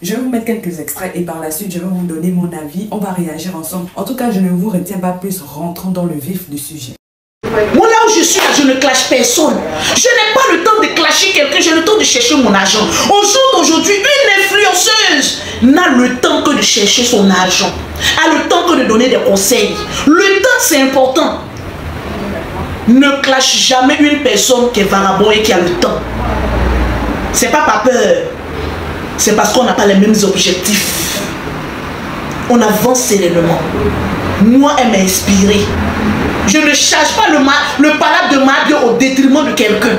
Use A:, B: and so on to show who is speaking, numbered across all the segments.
A: Je vais vous mettre quelques extraits et par la suite, je vais vous donner mon avis. On va réagir ensemble. En tout cas, je ne vous retiens pas plus, rentrons dans le vif du sujet.
B: Moi, là où je suis, là, je ne clash personne. Je n'ai pas le temps de clasher quelqu'un, j'ai le temps de chercher mon argent. Au jour d'aujourd'hui, une influenceuse n'a le temps que de chercher son argent, a le temps que de donner des conseils. Le temps, c'est important. Ne clash jamais une personne qui est vagabond et qui a le temps. C'est pas par peur, c'est parce qu'on n'a pas les mêmes objectifs. On avance sereinement. Moi, elle m'a inspiré. Je ne charge pas le palabre de Mabio au détriment de quelqu'un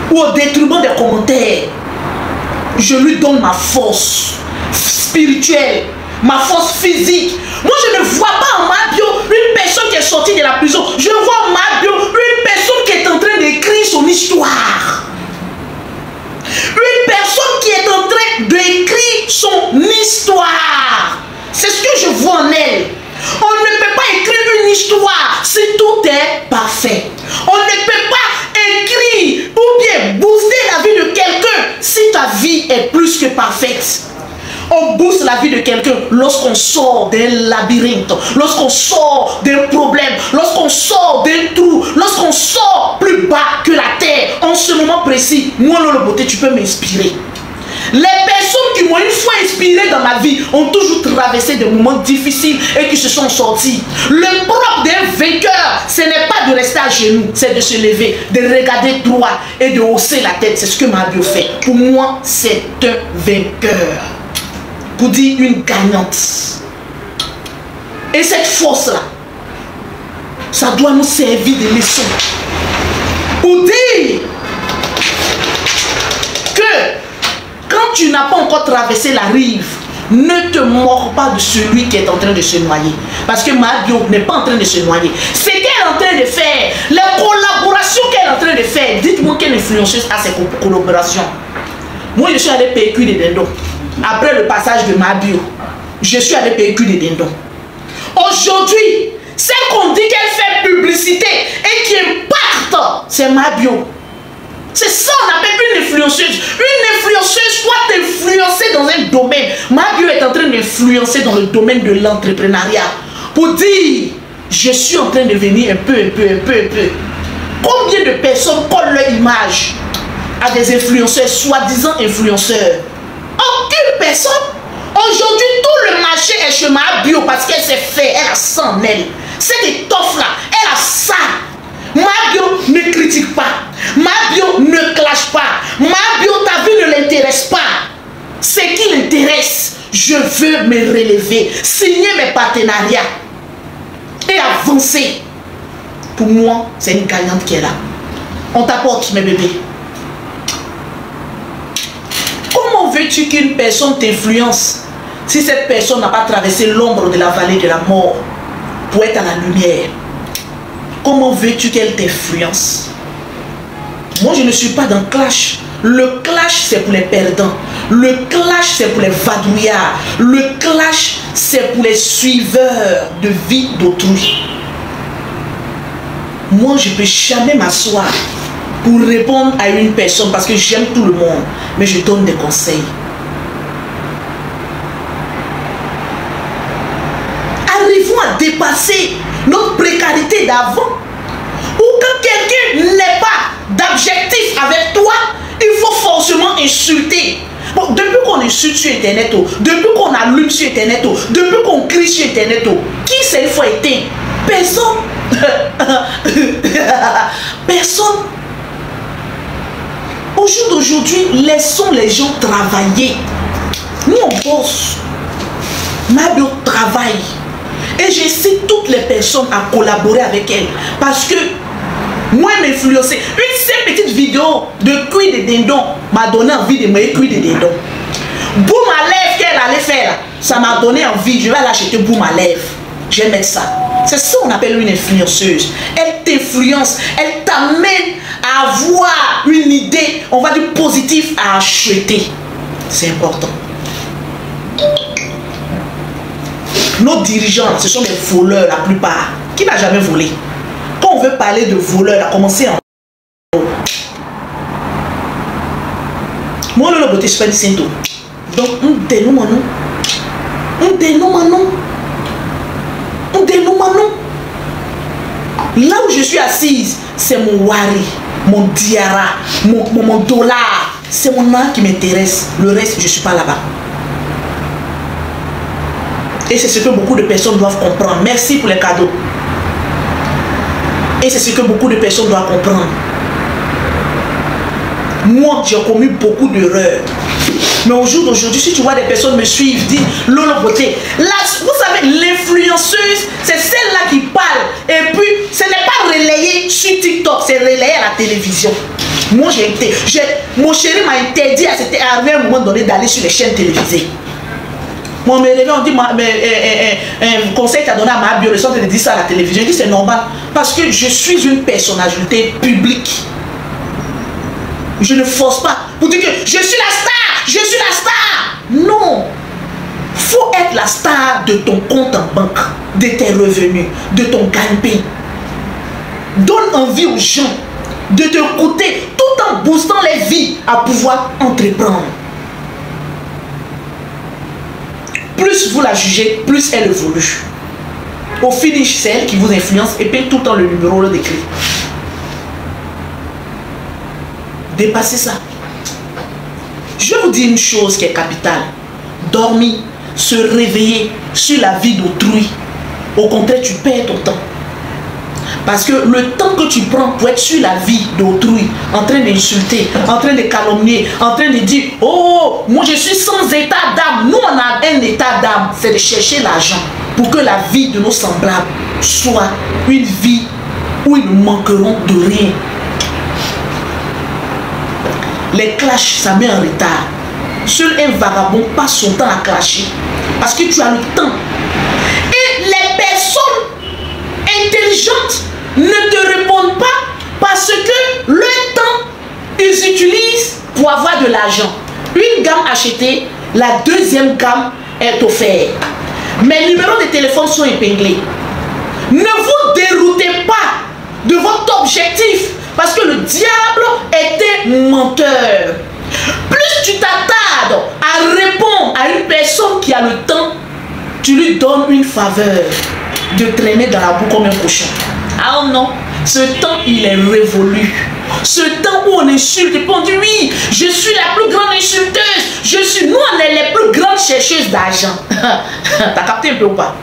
B: ou au détriment des commentaires. Je lui donne ma force spirituelle, ma force physique. Moi, je ne vois pas en Mabio une personne qui est sortie de la prison. Je vois en Mabio une personne qui est en train d'écrire son histoire. Une personne qui est en train d'écrire son histoire. C'est ce que je vois en elle. On ne peut pas écrire une histoire si tout est parfait. On ne peut pas écrire ou bien booster la vie de quelqu'un si ta vie est plus que parfaite. On booste la vie de quelqu'un lorsqu'on sort d'un labyrinthe, lorsqu'on sort d'un problème, lorsqu'on sort d'un trou, lorsqu'on sort plus bas que la terre. En ce moment précis, moi, Lolo Beauté, tu peux m'inspirer. Les personnes qui m'ont une fois inspiré dans ma vie ont toujours traversé des moments difficiles et qui se sont sortis. Le propre d'un vainqueur, ce n'est pas de rester à genoux, c'est de se lever, de regarder droit et de hausser la tête. C'est ce que Mabio fait. Pour moi, c'est un vainqueur. Pour dire une gagnante. Et cette force-là, ça doit nous servir de leçon. Pour dire que quand tu n'as pas encore traversé la rive, ne te mords pas de celui qui est en train de se noyer. Parce que Mabio n'est pas en train de se noyer. Ce qu'elle est en train de faire, les collaborations qu'elle est en train de faire, dites-moi quelle influenceuse a ces collaborations. Moi, je suis allé payer cuire des dindons. Après le passage de Mabio, je suis allé payer cuire des dindons. Aujourd'hui, celle qu'on dit qu'elle fait publicité et qui impacte, c'est Mabio. C'est ça on appelle une influenceuse. Une influenceuse doit t'influencer dans un domaine. Mabio est en train d'influencer dans le domaine de l'entrepreneuriat. Pour dire, je suis en train de venir un peu. Combien de personnes collent leur image à des influenceurs, soi-disant influenceurs? Aucune personne. Aujourd'hui, tout le marché est chez Mabio parce qu'elle s'est fait, elle a ça en elle. Cette étoffe-là, elle a ça. Mabio ne critique pas. Mabio ne clash pas. Mabio, ta vie ne l'intéresse pas. Ce qui l'intéresse, je veux me relever, signer mes partenariats et avancer. Pour moi, c'est une gagnante qui est là. On t'apporte mes bébés. Comment veux-tu qu'une personne t'influence si cette personne n'a pas traversé l'ombre de la vallée de la mort pour être à la lumière? Comment veux-tu qu'elle t'influence? Moi, je ne suis pas dans le clash. Le clash, c'est pour les perdants. Le clash, c'est pour les vadrouillards. Le clash, c'est pour les suiveurs de vie d'autrui. Moi, je ne peux jamais m'asseoir pour répondre à une personne parce que j'aime tout le monde. Mais je donne des conseils. Arrivons à dépasser notre précarité d'avant. Ou quand quelqu'un n'est pas d'objectif avec toi, il faut forcément insulter. Bon, depuis qu'on insulte sur Internet, depuis qu'on allume sur Internet, depuis qu'on crie sur Internet, qui s'est fois éteint? Personne. Personne. Au jour d'aujourd'hui, laissons les gens travailler. Nous, on bosse. Mabio travaille. Et j'incite toutes les personnes à collaborer avec elle. Parce que moi, m'influencer. Une seule petite vidéo de cuir de dindon m'a donné envie de me cuire de dindon. Boum à lèvres qu'elle allait faire, ça m'a donné envie. Je vais l'acheter boum à lèvres. Je vais mettre ça. C'est ça qu'on appelle une influenceuse. Elle t'influence. Elle t'amène à avoir une idée, on va dire positive, à acheter. C'est important. Nos dirigeants, ce sont des voleurs la plupart. Qui n'a jamais volé? Quand on veut parler de voleurs, à commencer en... Moi, Lolo Beauté, je fais du cinto. Donc, on dénoue maintenant. On dénoue maintenant. On dénoue maintenant. Là où je suis assise, c'est mon wari, mon diara, mon dollar. C'est mon âme qui m'intéresse. Le reste, je ne suis pas là-bas. Et c'est ce que beaucoup de personnes doivent comprendre. Merci pour les cadeaux. Et c'est ce que beaucoup de personnes doivent comprendre. Moi, j'ai commis beaucoup d'erreurs. Mais au jour d'aujourd'hui, si tu vois des personnes me suivre, dire Lolo Beauté, là, vous savez, l'influenceuse, c'est celle-là qui parle. Et puis, ce n'est pas relayé sur TikTok, c'est relayé à la télévision. Moi, mon chéri m'a interdit à un moment donné d'aller sur les chaînes télévisées. Moi, me réveille, on dit, un conseil t'a donné à ma bioressante de dire ça à la télévision. Je dis, c'est normal. Parce que je suis une personnalité publique. Je ne force pas pour dire que je suis la star, je suis la star. Non. Il faut être la star de ton compte en banque, de tes revenus, de ton gagne-pain. Donne envie aux gens de te coûter tout en boostant les vies à pouvoir entreprendre. Plus vous la jugez, plus elle évolue. Au finish, c'est elle qui vous influence et paye tout le temps le numéro d'écrit. Dépassez ça. Je vais vous dire une chose qui est capitale. Dormir, se réveiller sur la vie d'autrui. Au contraire, tu perds ton temps. Parce que le temps que tu prends pour être sur la vie d'autrui, en train d'insulter, en train de calomnier, en train de dire « Oh, moi je suis sans état d'âme ». Nous, on a un état d'âme. C'est de chercher l'argent pour que la vie de nos semblables soit une vie où ils ne manqueront de rien. Les clashs, ça met en retard. Seul un vagabond passe son temps à clasher. Parce que tu as le temps. Et les personnes intelligentes ne te répondent pas parce que le temps, ils utilisent pour avoir de l'argent. Une gamme achetée, la deuxième gamme est offerte. Mes numéros de téléphone sont épinglés. Ne vous déroutez pas de votre objectif. Parce que le diable était menteur. Plus tu t'attardes à répondre à une personne qui a le temps, tu lui donnes une faveur de traîner dans la boue comme un cochon. Ah non, ce temps il est révolu. Ce temps où on insulte et on dit oui, je suis la plus grande insulteuse. Nous on est les plus grandes chercheuses d'argent. T'as capté un peu ou pas?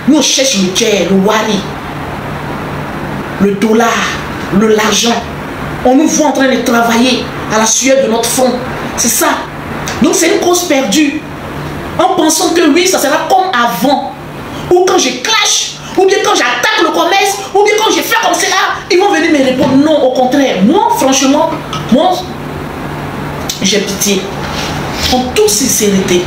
B: Nous on cherche le jet, le wari, le dollar, l'argent. On nous voit en train de travailler à la sueur de notre front. C'est ça. Donc c'est une cause perdue. En pensant que oui, ça sera comme avant. Ou quand je clash, ou bien quand j'attaque le commerce, ou bien quand je fais comme cela, ils vont venir me répondre. Non, au contraire. Moi, franchement, j'ai pitié. En toute sincérité.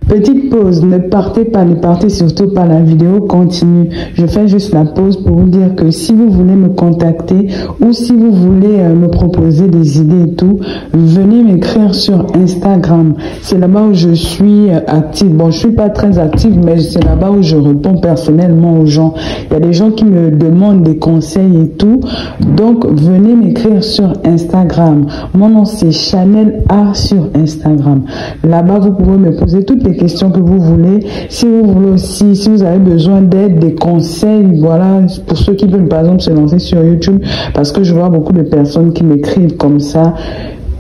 A: Petite pause, ne partez surtout pas, la vidéo continue. Je fais juste la pause pour vous dire que si vous voulez me contacter ou si vous voulez me proposer des idées et tout, venez m'écrire sur Instagram. C'est là-bas où je suis active. Bon, je suis pas très active, mais c'est là-bas où je réponds personnellement aux gens. Il y a des gens qui me demandent des conseils et tout. Donc, venez m'écrire sur Instagram. Mon nom, c'est Chanel A sur Instagram. Là-bas, vous pouvez me poser toutes les questions que vous voulez. Si vous voulez aussi, si vous avez besoin d'aide, des conseils, voilà, pour ceux qui veulent par exemple se lancer sur YouTube, parce que je vois beaucoup de personnes qui m'écrivent comme ça.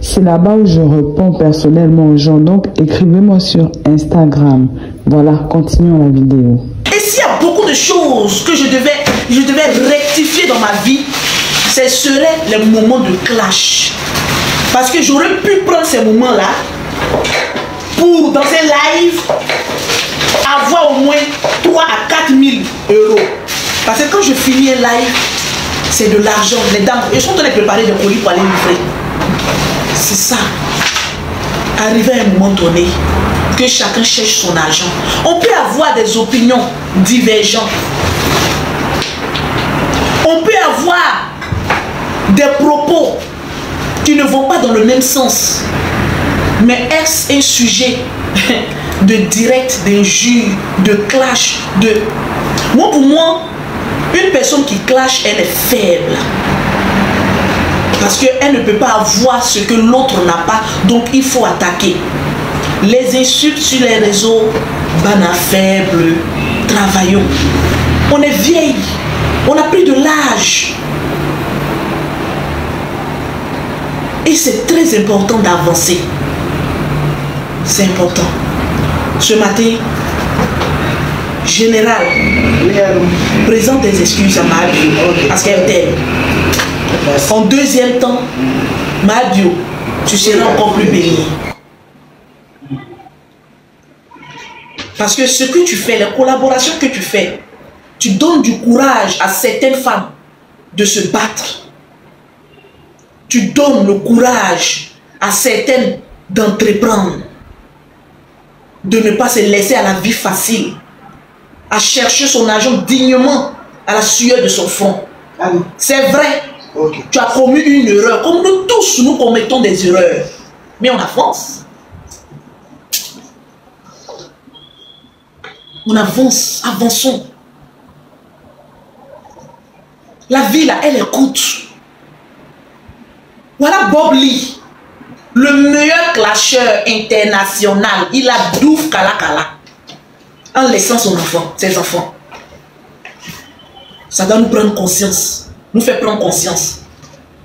A: C'est là-bas où je réponds personnellement aux gens. Donc, écrivez-moi sur Instagram. Voilà, continuons la vidéo.
B: Et s'il y a beaucoup de choses que je devais rectifier dans ma vie, ce serait les moments de clash. Parce que j'aurais pu prendre ces moments-là pour, dans un live, avoir au moins 3 à 4 000 euros. Parce que quand je finis un live, c'est de l'argent. Les dames, ils sont en train de préparer des colis pour aller livrer. C'est ça. Arriver à un moment donné, que chacun cherche son argent. On peut avoir des opinions divergentes. On peut avoir des propos qui ne vont pas dans le même sens. Mais est-ce un sujet de direct, d'injure, de clash, de... Moi, pour moi, une personne qui clash, elle est faible. Parce qu'elle ne peut pas avoir ce que l'autre n'a pas, donc il faut attaquer. Les insultes sur les réseaux, bana faible, travaillons. On est vieille, on a pris de l'âge. Et c'est très important d'avancer. C'est important. Ce matin, Général, présente des excuses à Mahabio parce qu'elle t'aime. En deuxième temps, Mahabio, tu seras encore plus béni. Parce que ce que tu fais, les collaborations que tu fais, tu donnes du courage à certaines femmes de se battre. Tu donnes le courage à certaines d'entreprendre, de ne pas se laisser à la vie facile, à chercher son argent dignement à la sueur de son front. C'est vrai, tu as commis une erreur, comme nous tous, nous commettons des erreurs, mais on avance. On avance, avançons. La vie là, elle écoute. Voilà Bob Lee, le meilleur clasheur international. Il a douf kala kala en laissant son enfant, ses enfants. Ça doit nous prendre conscience, nous fait prendre conscience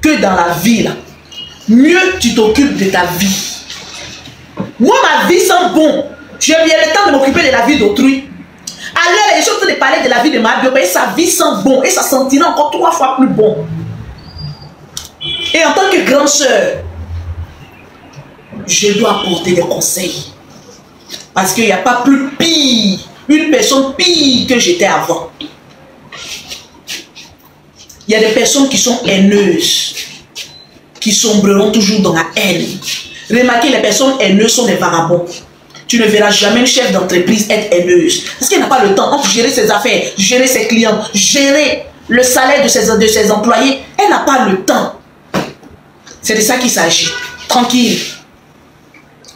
B: que dans la vie là, mieux tu t'occupes de ta vie. Moi, ma vie sent bon. J'ai bien le temps de m'occuper de la vie d'autrui. Alors, les choses de parler de la vie de ma bio, et sa vie sent bon et ça sentira encore 3 fois plus bon. Et en tant que grande sœur, je dois apporter des conseils. Parce qu'il n'y a pas plus pire, une personne pire que j'étais avant. Il y a des personnes qui sont haineuses, qui sombreront toujours dans la haine. Remarquez, les personnes haineuses sont des vagabonds. Tu ne verras jamais une chef d'entreprise être haineuse. Parce qu'elle n'a pas le temps de gérer ses affaires, gérer ses clients, gérer le salaire de ses employés. Elle n'a pas le temps. C'est de ça qu'il s'agit. Tranquille.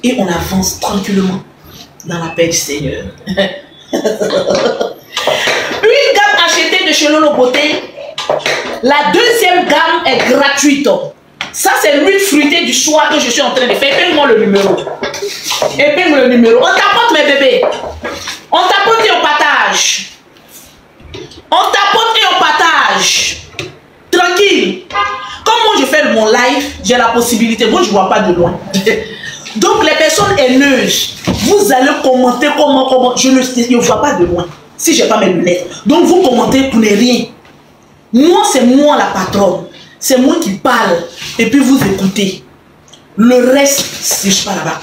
B: Et on avance tranquillement dans la paix du Seigneur. Une gamme achetée de chez Lolo Beauté. La deuxième gamme est gratuite. Ça, c'est l'huile fruitée du soir que je suis en train de faire. Épingle-moi le numéro. Épingle le numéro. On tapote, mes bébés. On tapote et on partage. On tapote et on partage. Tranquille. Comme moi, je fais mon live, j'ai la possibilité. Moi, je ne vois pas de loin. Donc, les personnes haineuses, vous allez commenter comment. Je ne vois pas de loin. Si je n'ai pas mes lunettes. Donc, vous commentez pour ne rien. Moi, c'est moi la patronne. C'est moi qui parle. Et puis, vous écoutez. Le reste, c'est je pas là-bas.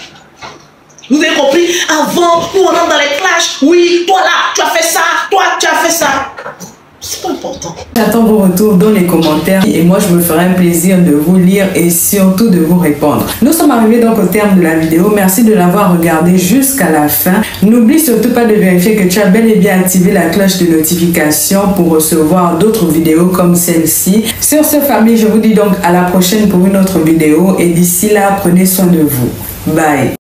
B: Vous avez compris? Avant, nous on rentre dans les clashs. Oui, toi là, tu as fait ça. Toi, tu as fait ça. C'est pas important.
C: J'attends vos retours dans les commentaires et moi je me ferai un plaisir de vous lire et surtout de vous répondre. Nous sommes arrivés donc au terme de la vidéo. Merci de l'avoir regardé jusqu'à la fin. N'oublie surtout pas de vérifier que tu as bel et bien activé la cloche de notification pour recevoir d'autres vidéos comme celle-ci. Sur ce, famille, je vous dis donc à la prochaine pour une autre vidéo et d'ici là, prenez soin de vous. Bye.